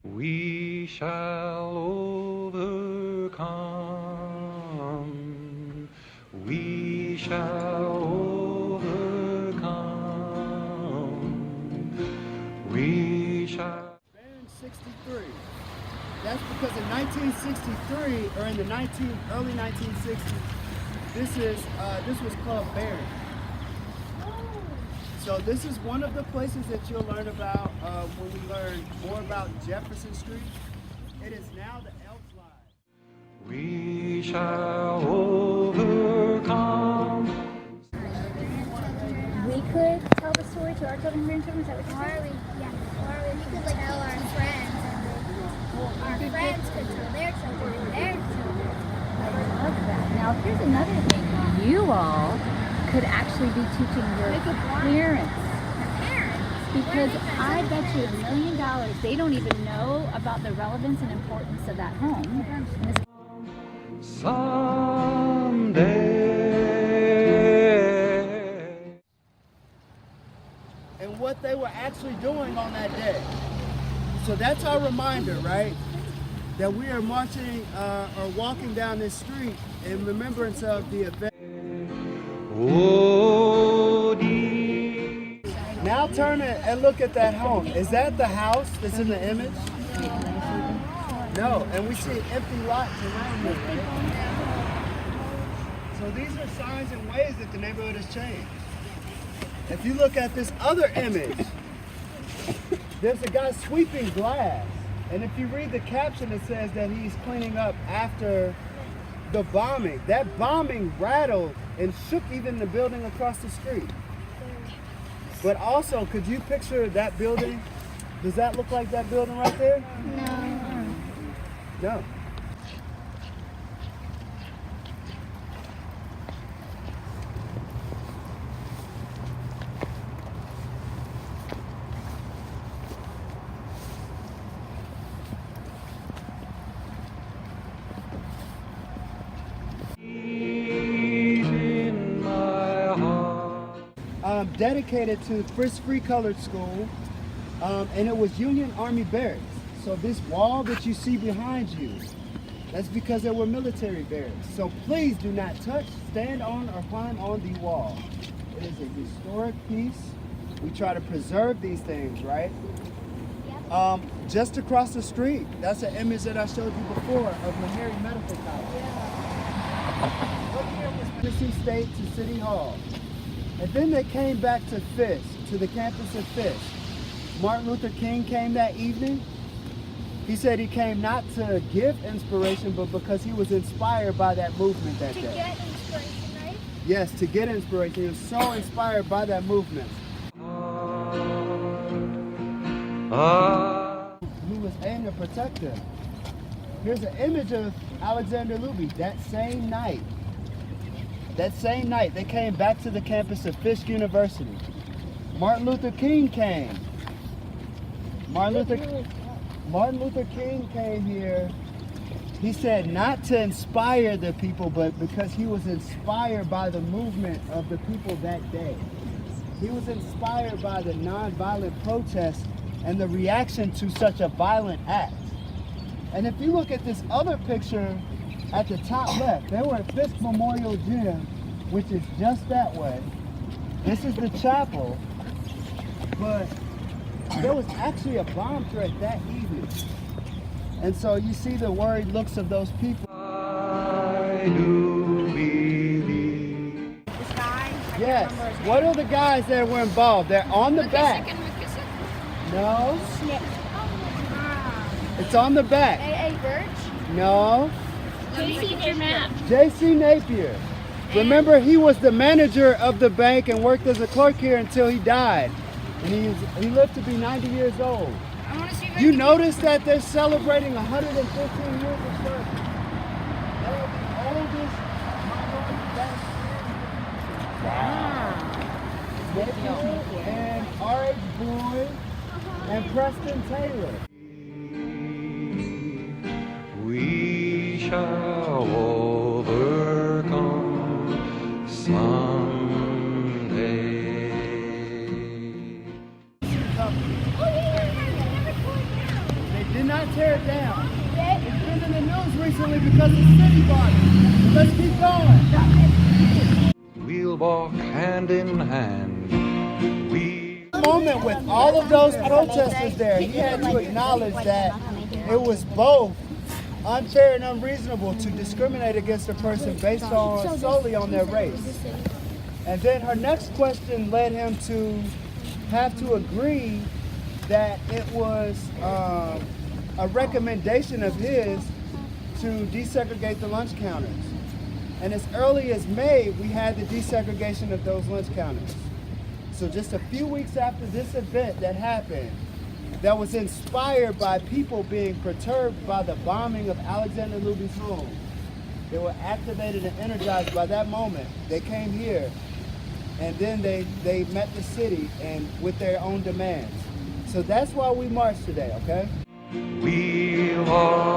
We shall overcome. We shall overcome. We shall. Band 63. That's because in 1963, or in the early 1960s, this was Club Barron. So this is one of the places that you'll learn about when we learn more about Jefferson Street. It is now the Elks Line. We shall overcome. We could tell the story to our children and grandchildren. Is that what you're saying? Or we could like tell our friends, and our friends could tell their children and their children. I love that. Now, here's another thing. You all could actually be teaching your parents. Because I bet you $1 million they don't even know about the relevance and importance of that home. Someday. And what they were actually doing on that day. So that's our reminder, right? That we are marching or walking down this street in remembrance of the event. Now turn it and look at that home. Is that the house that's in the image? No, and we see empty lots around it. So these are signs and ways that the neighborhood has changed. If you look at this other image, there's a guy sweeping glass. And if you read the caption, it says that he's cleaning up after the bombing. That bombing rattled and shook even the building across the street. But also, could you picture that building? Does that look like that building right there? No. Dedicated to Frisk Free Colored School, and it was Union Army barracks. So this wall that you see behind you, that's because there were military barracks. So please do not touch, stand on, or climb on the wall. It is a historic piece. We try to preserve these things, right? Just across the street, that's an image that I showed you before of Meharry Medical College. Look here was Tennessee State to City Hall. And then they came back to Fisk, to the campus of Fisk. Martin Luther King came that evening. He said he came not to give inspiration, but because he was inspired by that movement that day. To get inspiration, right? Yes, to get inspiration. He was so inspired by that movement. He was aimed to protect him. Here's an image of Alexander Luby that same night. That same night, they came back to the campus of Fisk University. Martin Luther King came. Martin Luther King came here. He said not to inspire the people, but because he was inspired by the movement of the people that day. He was inspired by the nonviolent protest and the reaction to such a violent act. And if you look at this other picture, at the top left, they were at Fisk Memorial Gym, which is just that way. This is the chapel, but there was actually a bomb threat that evening. And so you see the worried looks of those people. I do believe. This guy. Yes. What are the guys that were involved? They're on the back. No. It's on the back. A.A. Birch. No. J.C. Napier. Remember, he was the manager of the bank and worked as a clerk here until he died. And he lived to be 90 years old. You notice that they're celebrating 115 years of service. They are the oldest minority bank. Wow. And R.H. Boyd and Preston Taylor. We shall overcome someday. They did not tear it down. It's been in the news recently because of city bombing. Let's keep going. We'll walk hand in hand. We Moment with all of those protesters there, he had to acknowledge that it was both unfair and unreasonable to discriminate against a person based on solely on their race. And then her next question led him to have to agree that it was a recommendation of his to desegregate the lunch counters. And as early as May, we had the desegregation of those lunch counters. So just a few weeks after this event that happened, that was inspired by people being perturbed by the bombing of Alexander Luby's home. They were activated and energized by that moment. They came here, and then they met the city and with their own demands. So that's why we marched today, okay? we'll walk